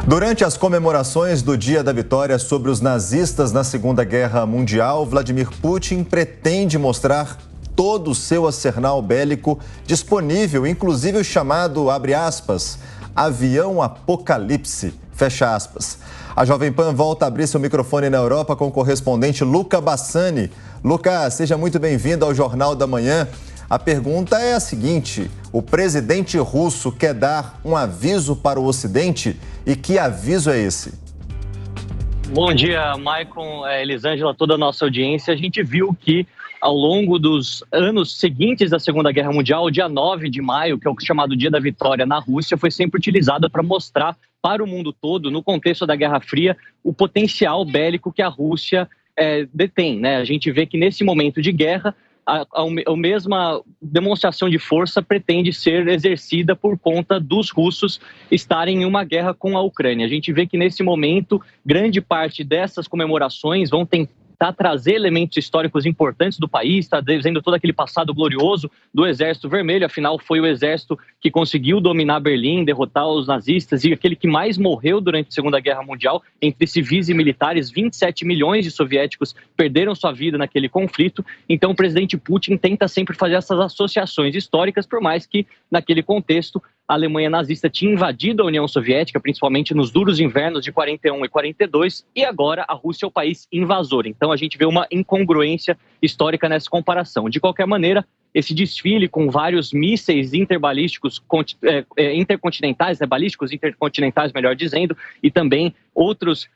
Durante as comemorações do Dia da Vitória sobre os nazistas na Segunda Guerra Mundial, Vladimir Putin pretende mostrar todo o seu arsenal bélico disponível, inclusive o chamado, abre aspas, avião apocalipse, fecha aspas. A Jovem Pan volta a abrir seu microfone na Europa com o correspondente Luca Bassani. Luca, seja muito bem-vindo ao Jornal da Manhã. A pergunta é a seguinte: o presidente russo quer dar um aviso para o Ocidente? E que aviso é esse? Bom dia, Maicon, Elisângela, toda a nossa audiência. A gente viu que ao longo dos anos seguintes da Segunda Guerra Mundial, o dia 9 de maio, que é o chamado Dia da Vitória na Rússia, foi sempre utilizado para mostrar para o mundo todo, no contexto da Guerra Fria, o potencial bélico que a Rússia detém, né? A gente vê que nesse momento de guerra, a mesma demonstração de força pretende ser exercida por conta dos russos estarem em uma guerra com a Ucrânia. A gente vê que nesse momento, grande parte dessas comemorações vão tentar trazer elementos históricos importantes do país, está dizendo todo aquele passado glorioso do Exército Vermelho, afinal foi o exército que conseguiu dominar Berlim, derrotar os nazistas e aquele que mais morreu durante a Segunda Guerra Mundial, entre civis e militares, 27 milhões de soviéticos perderam sua vida naquele conflito. Então o presidente Putin tenta sempre fazer essas associações históricas, por mais que naquele contexto a Alemanha nazista tinha invadido a União Soviética, principalmente nos duros invernos de 41 e 42, e agora a Rússia é o país invasor. Então a gente vê uma incongruência histórica nessa comparação. De qualquer maneira, esse desfile com vários mísseis interbalísticos, intercontinentais, balísticos intercontinentais, melhor dizendo, e também outros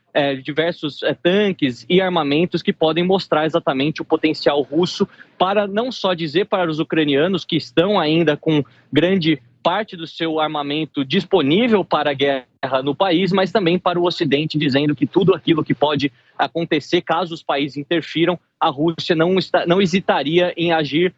diversos tanques e armamentos que podem mostrar exatamente o potencial russo para não só dizer para os ucranianos que estão ainda com grande parte do seu armamento disponível para a guerra no país, mas também para o Ocidente, dizendo que tudo aquilo que pode acontecer caso os países interfiram, a Rússia não hesitaria em agir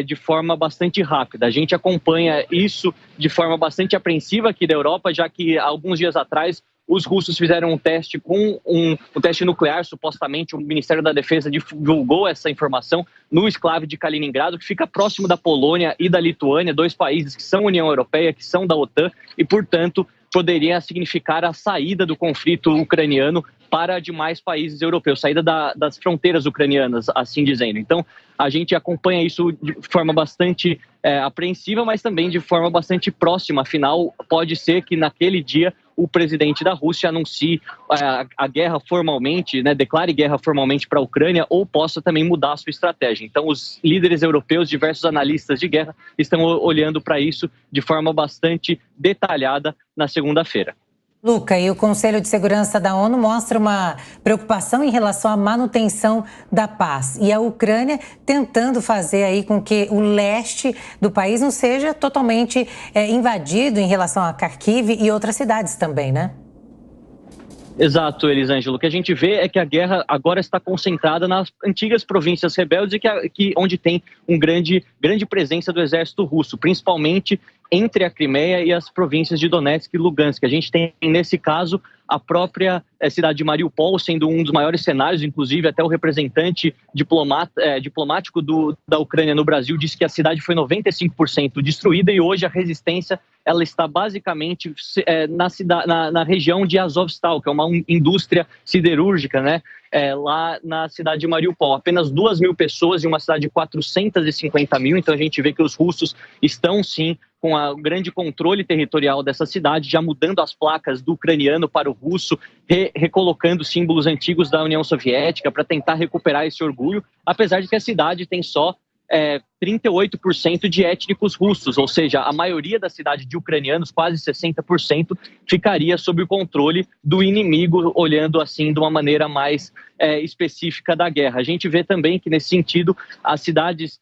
de forma bastante rápida. A gente acompanha isso de forma bastante apreensiva aqui da Europa, já que alguns dias atrás os russos fizeram um teste com um teste nuclear, supostamente o Ministério da Defesa divulgou essa informação no enclave de Kaliningrado, que fica próximo da Polônia e da Lituânia, dois países que são União Europeia, que são da OTAN, e, portanto, poderia significar a saída do conflito ucraniano para demais países europeus, saída das fronteiras ucranianas, assim dizendo. Então, a gente acompanha isso de forma bastante apreensiva, mas também de forma bastante próxima. Afinal, pode ser que naquele dia o presidente da Rússia anuncie a guerra formalmente, declare guerra formalmente para a Ucrânia, ou possa também mudar a sua estratégia. Então, os líderes europeus, diversos analistas de guerra, estão olhando para isso de forma bastante detalhada na segunda-feira. Luca, e o Conselho de Segurança da ONU mostra uma preocupação em relação à manutenção da paz. E a Ucrânia tentando fazer aí com que o leste do país não seja totalmente invadido em relação a Kharkiv e outras cidades também, né? Exato, Elisângela. O que a gente vê é que a guerra agora está concentrada nas antigas províncias rebeldes onde tem grande presença do exército russo, principalmente entre a Crimeia e as províncias de Donetsk e Lugansk. A gente tem, nesse caso, a própria cidade de Mariupol sendo um dos maiores cenários, inclusive até o representante diplomático da Ucrânia no Brasil disse que a cidade foi 95% destruída e hoje a resistência ela está basicamente na região de Azovstal, que é uma indústria siderúrgica, né? Lá na cidade de Mariupol. Apenas 2.000 pessoas em uma cidade de 450 mil, então a gente vê que os russos estão sim com um grande controle territorial dessa cidade, já mudando as placas do ucraniano para o russo, recolocando símbolos antigos da União Soviética para tentar recuperar esse orgulho, apesar de que a cidade tem só 38% de étnicos russos, ou seja, a maioria da cidade de ucranianos, quase 60%, ficaria sob o controle do inimigo, olhando assim de uma maneira mais específica da guerra. A gente vê também que, nesse sentido, as cidades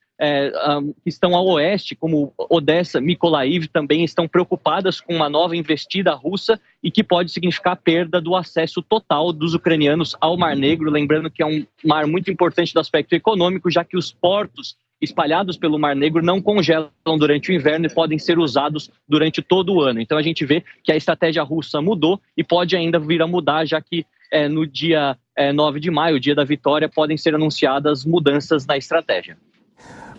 que estão ao oeste, como Odessa, Mykolaiv, também estão preocupadas com uma nova investida russa e que pode significar a perda do acesso total dos ucranianos ao Mar Negro, lembrando que é um mar muito importante do aspecto econômico, já que os portos espalhados pelo Mar Negro não congelam durante o inverno e podem ser usados durante todo o ano. Então a gente vê que a estratégia russa mudou e pode ainda vir a mudar, já que no dia 9 de maio, o dia da vitória, podem ser anunciadas mudanças na estratégia.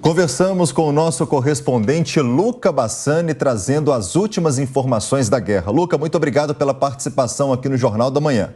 Conversamos com o nosso correspondente Luca Bassani, trazendo as últimas informações da guerra. Luca, muito obrigado pela participação aqui no Jornal da Manhã.